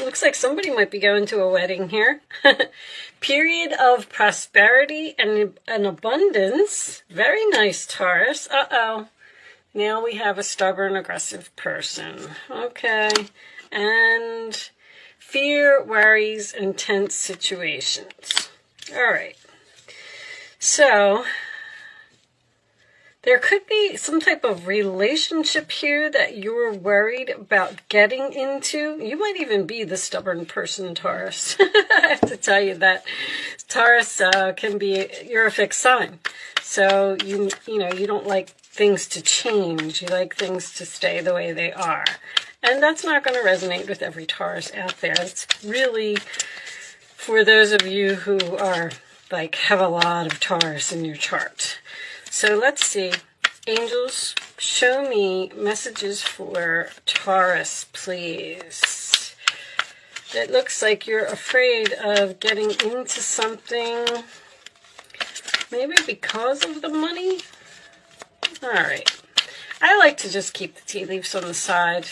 Looks like somebody might be going to a wedding here. Period of prosperity and an abundance. Very nice, Taurus. Uh-oh. Now we have a stubborn, aggressive person. Okay. And fear, worries, intense situations. All right. So there could be some type of relationship here that you're worried about getting into. You might even be the stubborn person, Taurus. I have to tell you that Taurus can be, you're a fixed sign. So, you don't like things to change. You like things to stay the way they are. And that's not going to resonate with every Taurus out there. It's really for those of you who are, have a lot of Taurus in your chart. So let's see. Angels, show me messages for Taurus, please. It looks like you're afraid of getting into something, maybe because of the money. All right. I like to just keep the tea leaves on the side,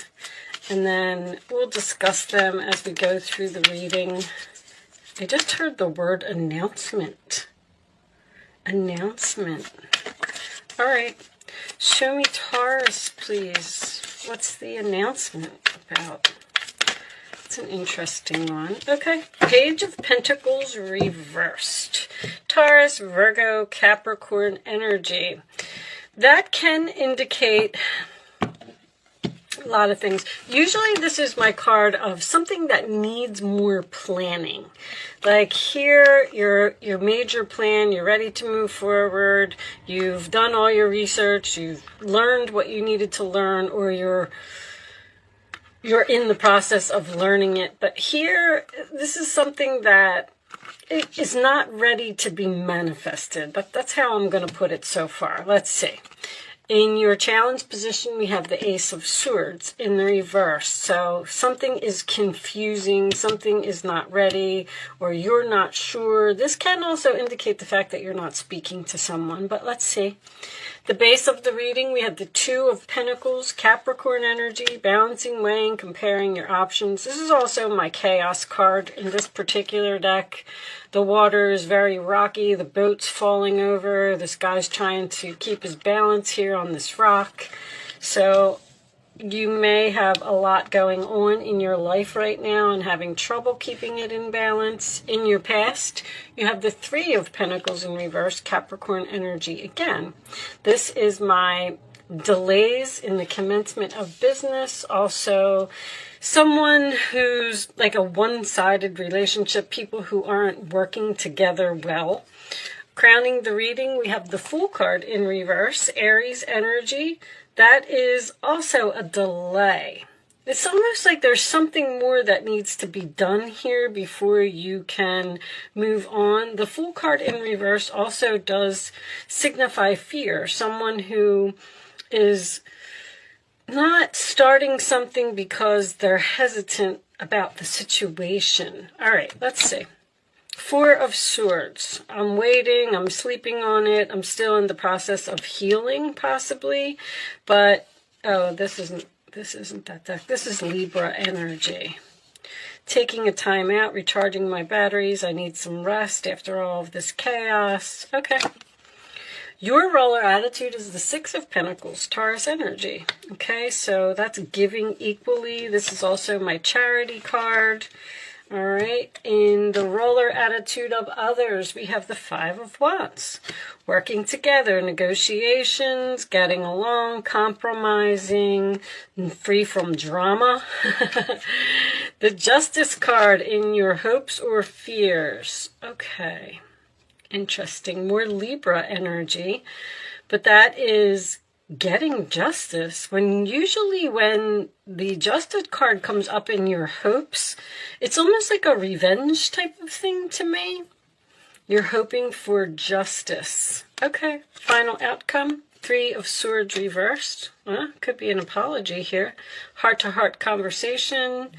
and then we'll discuss them as we go through the reading. I just heard the word announcement. Announcement. All right. Show me Taurus, please. What's the announcement about? It's an interesting one. Okay. Page of Pentacles reversed. Taurus, Virgo, Capricorn energy. That can indicate a lot of things. Usually this is my card of something that needs more planning. Like here, your major plan, you're ready to move forward, you've done all your research, you've learned what you needed to learn, or you're in the process of learning it. But here, this is something that it is not ready to be manifested. But that's how I'm going to put it so far. Let's see. In your challenge position, we have the Ace of Swords in the reverse. So something is confusing, something is not ready, or you're not sure. This can also indicate the fact that you're not speaking to someone, but let's see. The base of the reading, we have the Two of Pentacles, Capricorn energy, balancing, weighing, comparing your options. This is also my chaos card in this particular deck. The water is very rocky, the boat's falling over, this guy's trying to keep his balance here on this rock. So you may have a lot going on in your life right now and having trouble keeping it in balance. In your past, you have the Three of Pentacles in reverse, Capricorn energy again. This is my delays in the commencement of business. Also, someone who's like a one-sided relationship, people who aren't working together well. Crowning the reading, we have the Fool card in reverse, Aries energy. That is also a delay. It's almost like there's something more that needs to be done here before you can move on. The Fool card in reverse also does signify fear. Someone who is not starting something because they're hesitant about the situation. All right, let's see. Four of Swords. I'm waiting. I'm sleeping on it. I'm still in the process of healing, possibly. But, oh, this isn't that deck. This is Libra energy. Taking a time out, recharging my batteries. I need some rest after all of this chaos. Okay. Your roller attitude is the Six of Pentacles, Taurus energy. Okay, so that's giving equally. This is also my charity card. All right, in the roller attitude of others, we have the Five of Wands. Working together, negotiations, getting along, compromising, free from drama. The Justice card in your hopes or fears. Okay, interesting. More Libra energy, but that is getting justice. Usually when the Justice card comes up in your hopes, it's almost like a revenge type of thing to me. You're hoping for justice. Okay, final outcome. Three of Swords reversed. Could be an apology here. Heart-to-heart conversation.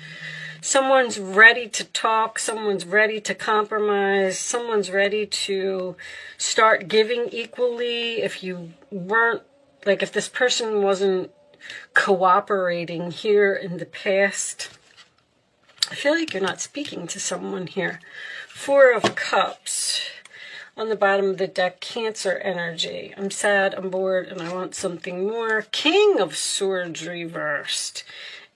Someone's ready to talk. Someone's ready to compromise. Someone's ready to start giving equally. If you weren't, if this person wasn't cooperating here in the past, I feel like you're not speaking to someone here. Four of Cups. On the bottom of the deck, Cancer energy. I'm sad, I'm bored, and I want something more. King of Swords reversed.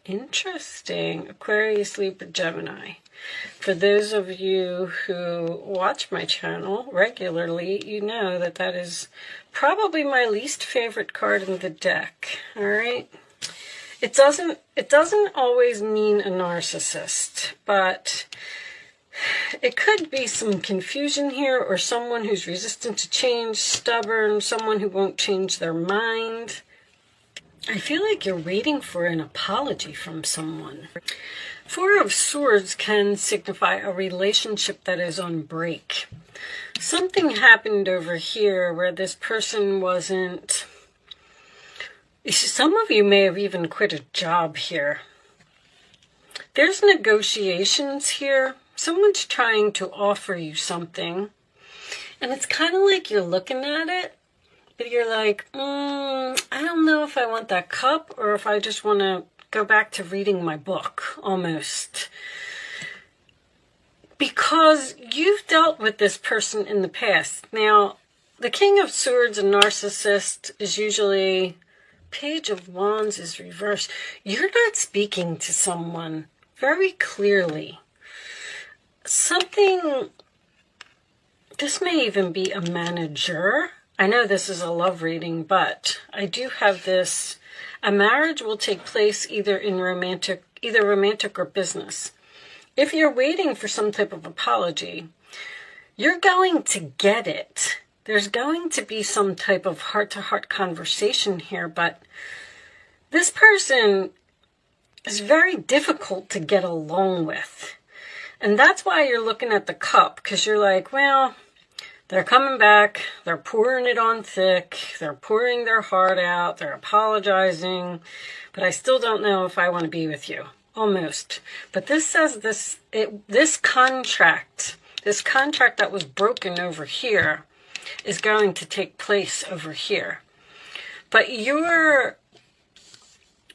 Interesting. Aquarius, Libra, Gemini. For those of you who watch my channel regularly, you know that that is probably my least favorite card in the deck. All right. It doesn't always mean a narcissist, but it could be some confusion here, or someone who's resistant to change, stubborn, someone who won't change their mind. I feel like you're waiting for an apology from someone. Four of Swords can signify a relationship that is on break. Something happened over here where this person wasn't... Some of you may have even quit a job here. There's negotiations here. Someone's trying to offer you something. And it's kind of like you're looking at it, but you're like, I don't know if I want that cup or if I just want to go back to reading my book, almost. Because you've dealt with this person in the past. Now, the King of Swords, a narcissist, is usually... Page of Wands is reversed. You're not speaking to someone very clearly. Something... This may even be a manager. I know this is a love reading, but I do have this. A marriage will take place either romantic or business. If you're waiting for some type of apology, you're going to get it. There's going to be some type of heart-to-heart conversation here, but this person is very difficult to get along with. And that's why you're looking at the cup, because you're like, well... They're coming back, they're pouring it on thick, they're pouring their heart out, they're apologizing, but I still don't know if I want to be with you. Almost. But this says this contract that was broken over here is going to take place over here. But you're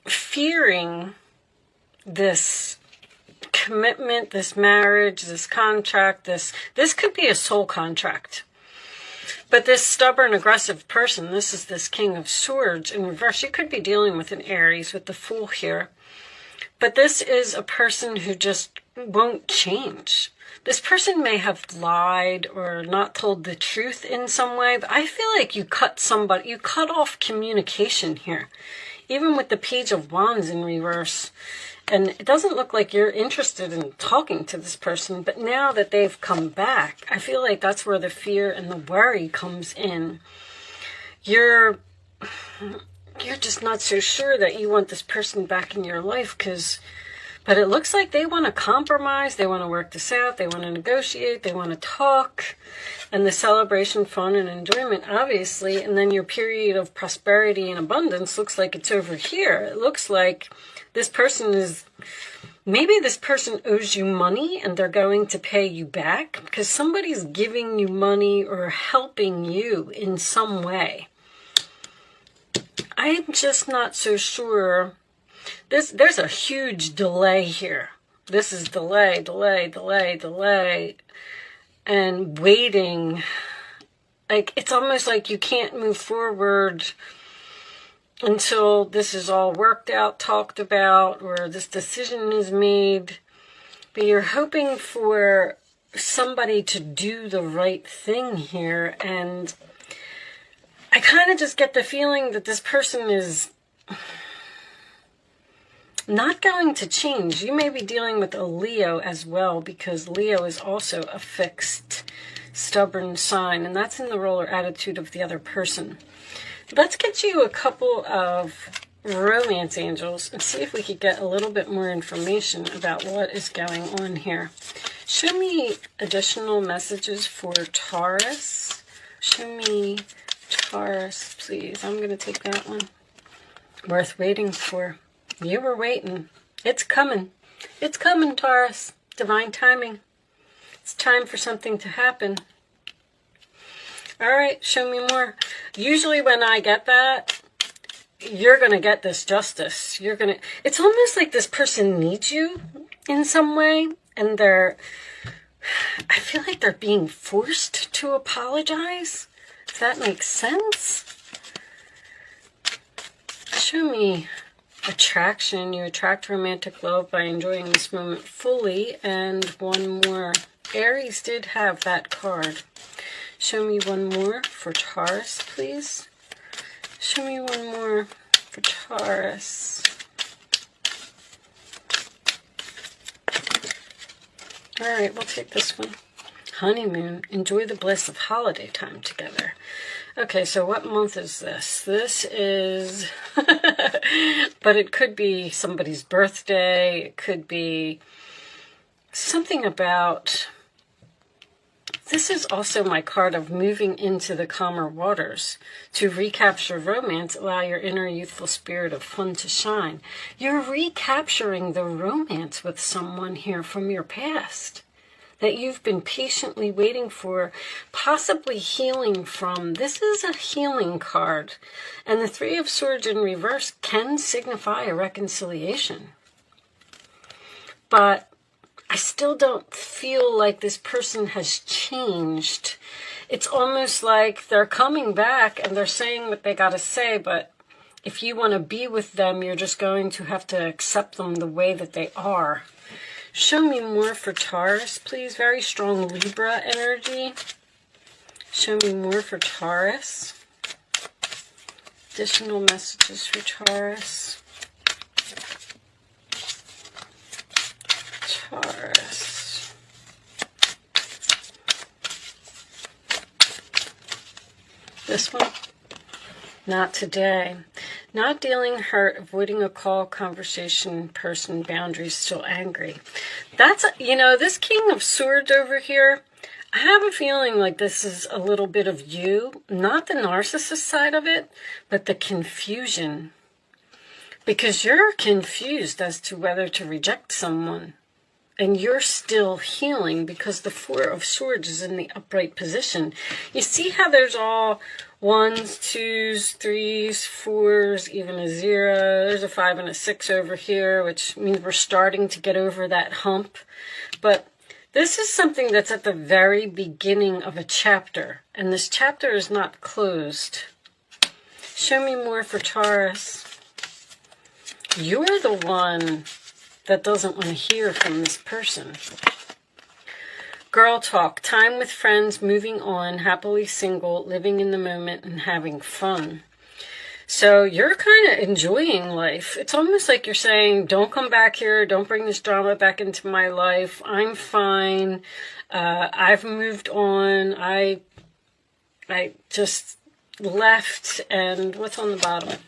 fearing this commitment, this marriage, this contract, this could be a soul contract. But this stubborn, aggressive person, this is this King of Swords in reverse. You could be dealing with an Aries with the Fool here. But this is a person who just won't change. This person may have lied or not told the truth in some way, but I feel like you cut off communication here. Even with the Page of Wands in reverse. And it doesn't look like you're interested in talking to this person, but now that they've come back, I feel like that's where the fear and the worry comes in. You're just not so sure that you want this person back in your life, but it looks like they want to compromise, they want to work this out, they want to negotiate, they want to talk, and the celebration, fun, and enjoyment, obviously, and then your period of prosperity and abundance looks like it's over here. It looks like this person maybe this person owes you money and they're going to pay you back because somebody's giving you money or helping you in some way. I'm just not so sure. There's a huge delay here. This is delay, and waiting. Like, it's almost like you can't move forward until this is all worked out, talked about, or this decision is made. But you're hoping for somebody to do the right thing here. And I kind of just get the feeling that this person is not going to change. You may be dealing with a Leo as well, because Leo is also a fixed, stubborn sign. And that's in the role or attitude of the other person. Let's get you a couple of romance angels and see if we could get a little bit more information about what is going on here. Show me additional messages for Taurus. Show me Taurus, please. I'm going to take that one. Worth waiting for. You were waiting. It's coming. It's coming, Taurus. Divine timing. It's time for something to happen. All right, show me more. Usually when I get that, you're going to get this justice. It's almost like this person needs you. in some way, and I feel like they're being forced to apologize. If that makes sense. Show me attraction. You attract romantic love by enjoying this moment fully. And one more. Aries did have that card. Show me one more for Taurus, please. Show me one more for Taurus. All right, we'll take this one. Honeymoon. Enjoy the bliss of holiday time together. Okay, so what month is this? This is, but it could be somebody's birthday. It could be something about, this is also my card of moving into the calmer waters. To recapture romance, allow your inner youthful spirit of fun to shine. You're recapturing the romance with someone here from your past that you've been patiently waiting for, possibly healing from. This is a healing card. And the Three of Swords in reverse can signify a reconciliation. But I still don't feel like this person has changed. It's almost like they're coming back and they're saying what they got to say, but if you want to be with them, you're just going to have to accept them the way that they are. Show me more for Taurus, please. Very strong Libra energy. Show me more for Taurus. Additional messages for Taurus. Taurus. This one? Not today. Not dealing hurt, avoiding a call, conversation, person, boundaries, still angry. That's, this King of Swords over here, I have a feeling like this is a little bit of you, not the narcissist side of it, but the confusion. Because you're confused as to whether to reject someone. And you're still healing because the Four of Swords is in the upright position. You see how there's all 1s, 2s, 3s, 4s, even a 0. There's a 5 and a 6 over here, which means we're starting to get over that hump. But this is something that's at the very beginning of a chapter. And this chapter is not closed. Show me more for Taurus. You're the one that doesn't want to hear from this person. Girl talk, time with friends, moving on, happily single, living in the moment, and having fun. So you're kind of enjoying life. It's almost like you're saying, don't come back here, don't bring this drama back into my life. I'm fine. I've moved on. I just left, and what's on the bottom?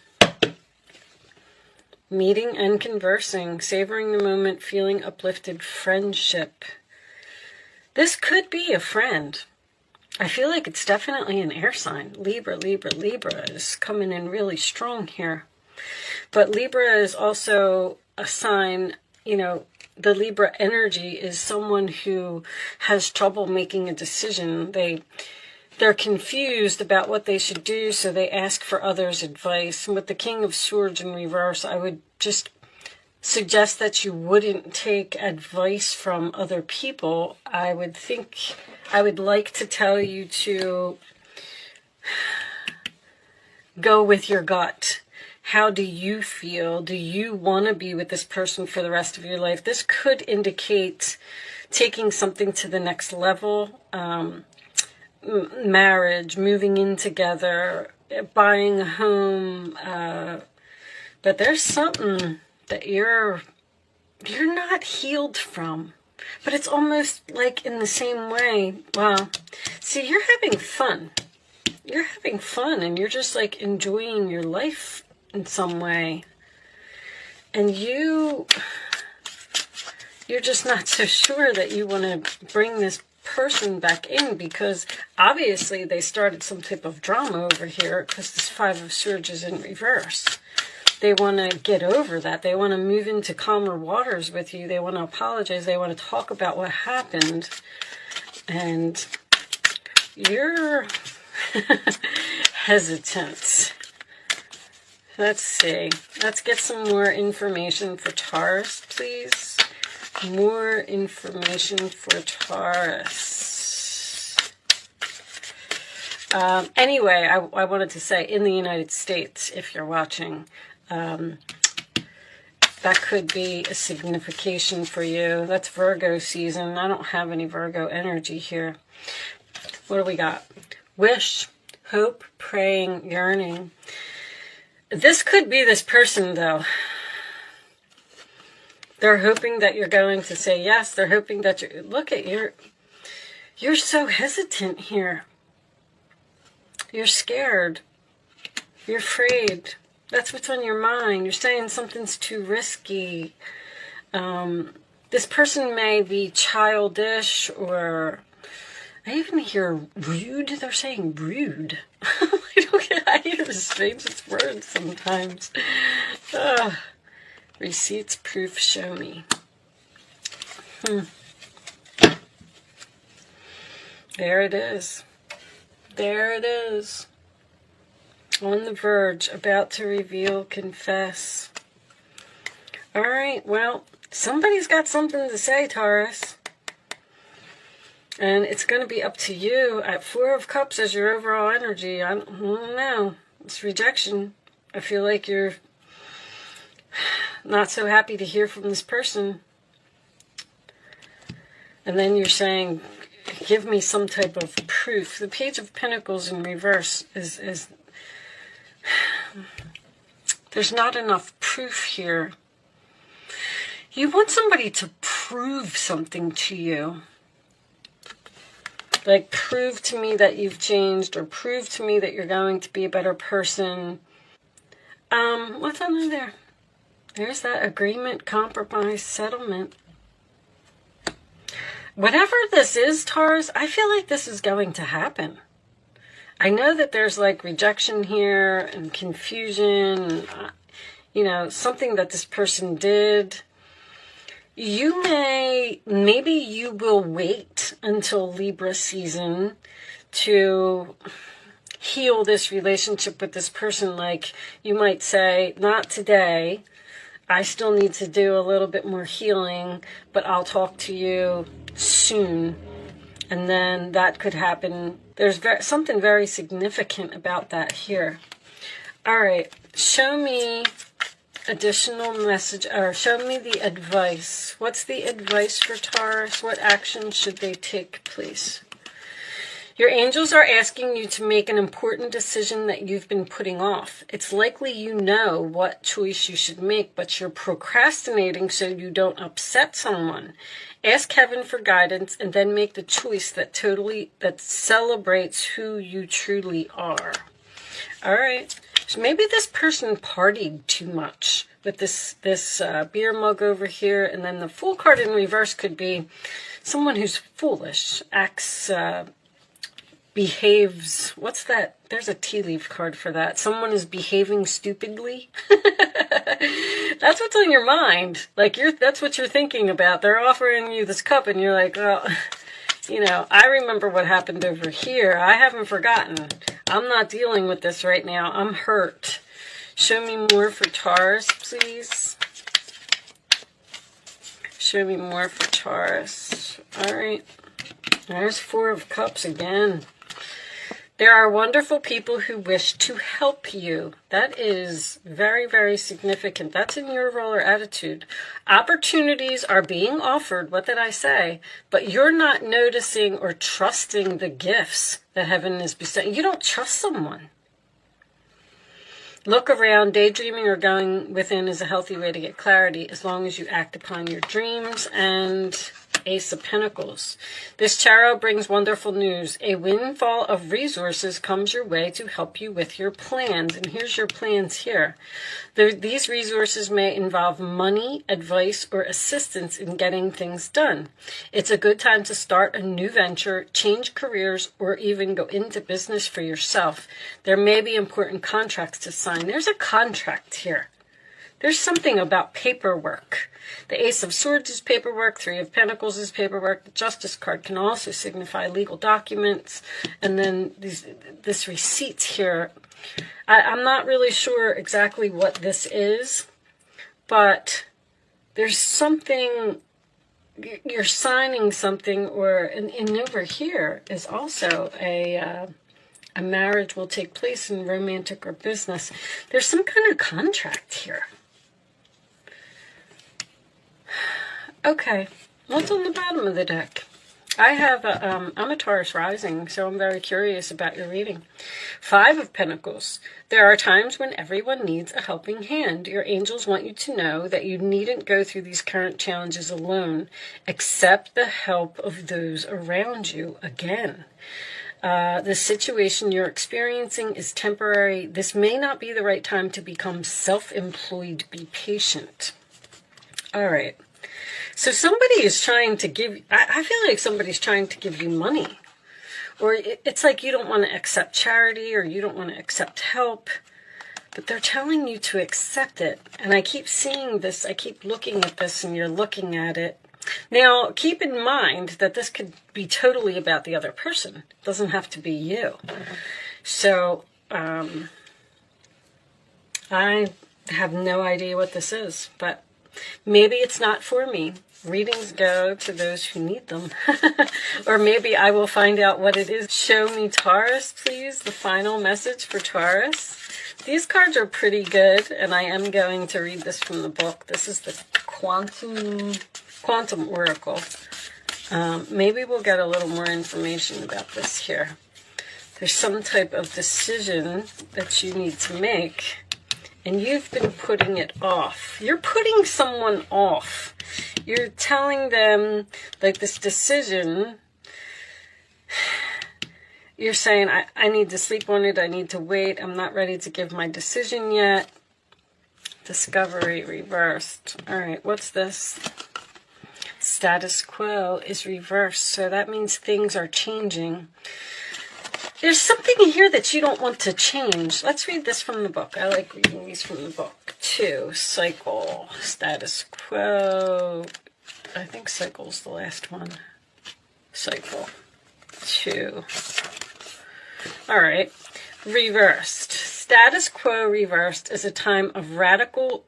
Meeting and conversing, savoring the moment, feeling uplifted, friendship. This could be a friend. I feel like it's definitely an air sign. Libra, Libra, Libra is coming in really strong here. But Libra is also a sign, the Libra energy is someone who has trouble making a decision. They're confused about what they should do, so they ask for others' advice. And with the King of Swords in reverse, I would just suggest that you wouldn't take advice from other people. I would like to tell you to go with your gut. How do you feel? Do you want to be with this person for the rest of your life? This could indicate taking something to the next level. Marriage, moving in together, buying a home, but there's something that you're not healed from. But it's almost like in the same way. Wow. See, you're having fun. You're having fun, and you're just like enjoying your life in some way. And you're just not so sure that you want to bring this person back in, because obviously they started some type of drama over here, because this Five of Swords is in reverse. They want to get over that. They want to move into calmer waters with you. They want to apologize. They want to talk about what happened. And you're hesitant. Let's see. Let's get some more information for Taurus, please. More information for Taurus. Anyway, I wanted to say, in the United States, if you're watching, that could be a signification for you. That's Virgo season. I don't have any Virgo energy here. What do we got? Wish, hope, praying, yearning. This could be this person, though. They're hoping that you're going to say yes. They're hoping that you're... Look at you're so hesitant here. You're scared. You're afraid. That's what's on your mind. You're saying something's too risky. This person may be childish, or I even hear rude. They're saying rude. I hear the strangest words sometimes. Receipts, proof, show me. There it is. There it is. On the verge, about to reveal, confess. All right, well, somebody's got something to say, Taurus. And it's going to be up to you. At Four of Cups as your overall energy, I don't know. It's rejection. I feel like you're not so happy to hear from this person. And then you're saying, give me some type of proof. The Page of Pentacles in reverse is there's not enough proof here. You want somebody to prove something to you. Like, prove to me that you've changed, or prove to me that you're going to be a better person. What's under there? There's that agreement, compromise, settlement. Whatever this is, Taurus, I feel like this is going to happen. I know that there's like rejection here and confusion, something that this person did. Maybe you will wait until Libra season to heal this relationship with this person. Like, you might say, not today. I still need to do a little bit more healing, but I'll talk to you soon. And then that could happen. There's something very significant about that here. All right, show me additional message, or show me the advice. What's the advice for Taurus? What action should they take, please? Your angels are asking you to make an important decision that you've been putting off. It's likely you know what choice you should make, but you're procrastinating so you don't upset someone. Ask heaven for guidance and then make the choice that celebrates who you truly are. All right. So maybe this person partied too much with this beer mug over here, and then the Fool card in reverse could be someone who's foolish, acts, behaves. What's that? There's a tea leaf card for that. Someone is behaving stupidly. That's what's on your mind. Like, that's what you're thinking about. They're offering you this cup, and you're like, well, I remember what happened over here. I haven't forgotten. I'm not dealing with this right now. I'm hurt. Show me more for Taurus, please. Show me more for Taurus. All right. There's Four of Cups again. There are wonderful people who wish to help you. That is very, very significant. That's in your role or attitude. Opportunities are being offered, what did I say? But you're not noticing or trusting the gifts that heaven is bestowing. You don't trust someone. Look around. Daydreaming or going within is a healthy way to get clarity, as long as you act upon your dreams. And Ace of Pentacles. This tarot brings wonderful news. A windfall of resources comes your way to help you with your plans. And here's your plans here. These resources may involve money, advice, or assistance in getting things done. It's a good time to start a new venture, change careers, or even go into business for yourself. There may be important contracts to sign. There's a contract here. There's something about paperwork. The Ace of Swords is paperwork. Three of Pentacles is paperwork. The Justice card can also signify legal documents. And then this receipts here. I'm not really sure exactly what this is, but there's something you're signing something, or and over here is also a marriage will take place in romantic or business. There's some kind of contract here. Okay, what's on the bottom of the deck? I'm a Taurus rising, so I'm very curious about your reading. 5 of Pentacles. There are times when everyone needs a helping hand. Your angels want you to know that you needn't go through these current challenges alone. Accept the help of those around you. Again, the situation you're experiencing is temporary. This may not be the right time to become self-employed. Be patient. All right. So somebody is trying to give, I feel like somebody's trying to give you money. Or it's like you don't want to accept charity, or you don't want to accept help. But they're telling you to accept it. And I keep seeing this, I keep looking at this, and you're looking at it. Now, keep in mind that this could be totally about the other person. It doesn't have to be you. So, I have no idea what this is, but maybe it's not for me. Readings go to those who need them. Or maybe I will find out what it is. Show me Taurus, please. The final message for Taurus. These cards are pretty good, and I am going to read this from the book. This is the Quantum Oracle. Maybe we'll get a little more information about this here. There's some type of decision that you need to make, and you've been putting it off. You're putting someone off. You're telling them, like, this decision, you're saying, I need to sleep on it, I need to wait, I'm not ready to give my decision yet. Discovery reversed. All right, what's this? Status quo is reversed, so that means things are changing. There's something here that you don't want to change. Let's read this from the book. I like reading these from the book, too. Cycle, status quo. I think cycle's the last one. Cycle, 2. All right, reversed. Status quo reversed is a time of radical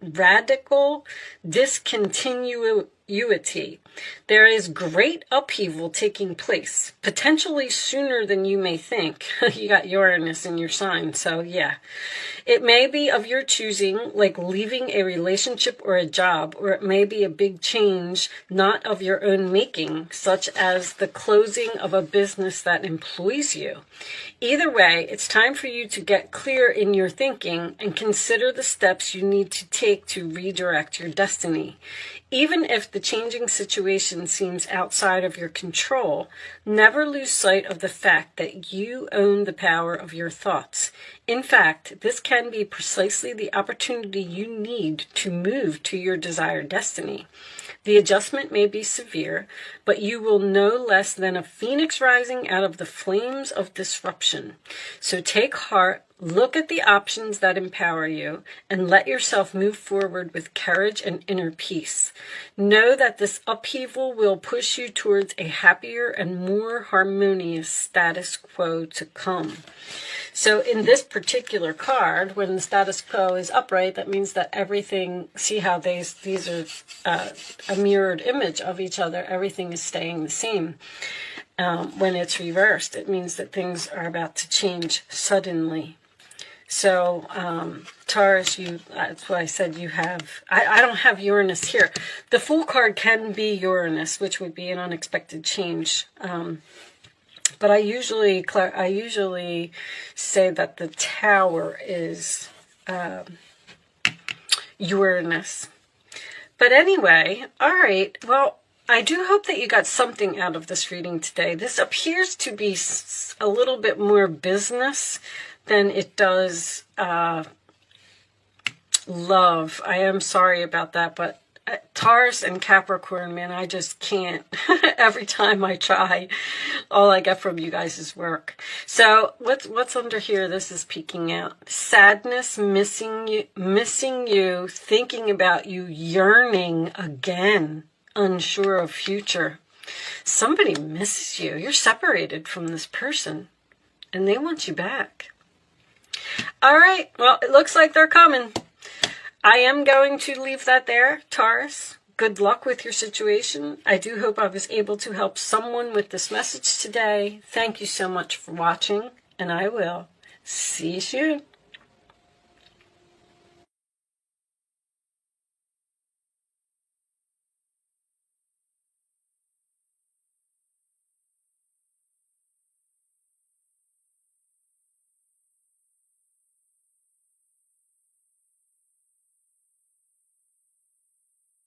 discontinuity. There is great upheaval taking place, potentially sooner than you may think. You got Uranus in your sign, so yeah. It may be of your choosing, like leaving a relationship or a job, or it may be a big change not of your own making, such as the closing of a business that employs you. Either way, it's time for you to get clear in your thinking and consider the steps you need to take to redirect your destiny. Even if the changing situation seems outside of your control, never lose sight of the fact that you own the power of your thoughts. In fact, this can be precisely the opportunity you need to move to your desired destiny. The adjustment may be severe, but you will no less than a phoenix rising out of the flames of disruption. So take heart, look at the options that empower you, and let yourself move forward with courage and inner peace. Know that this upheaval will push you towards a happier and more harmonious status quo to come. So in this particular card, when the status quo is upright, that means that everything, see how these are a mirrored image of each other, everything is staying the same. When it's reversed, it means that things are about to change suddenly. So, Taurus, that's why I said you have, I don't have Uranus here. The Fool card can be Uranus, which would be an unexpected change. But I usually say that the Tower is Uranus. But anyway, all right, well, I do hope that you got something out of this reading today. This appears to be a little bit more business than it does love. I am sorry about that, but Taurus and Capricorn, man, I just can't. Every time I try, all I get from you guys is work. So what's under here? This is peeking out. Sadness, missing you, thinking about you, yearning again, unsure of future. Somebody misses you. You're separated from this person, and they want you back. All right, well, it looks like they're coming. I am going to leave that there, Taurus. Good luck with your situation. I do hope I was able to help someone with this message today. Thank you so much for watching, and I will see you soon.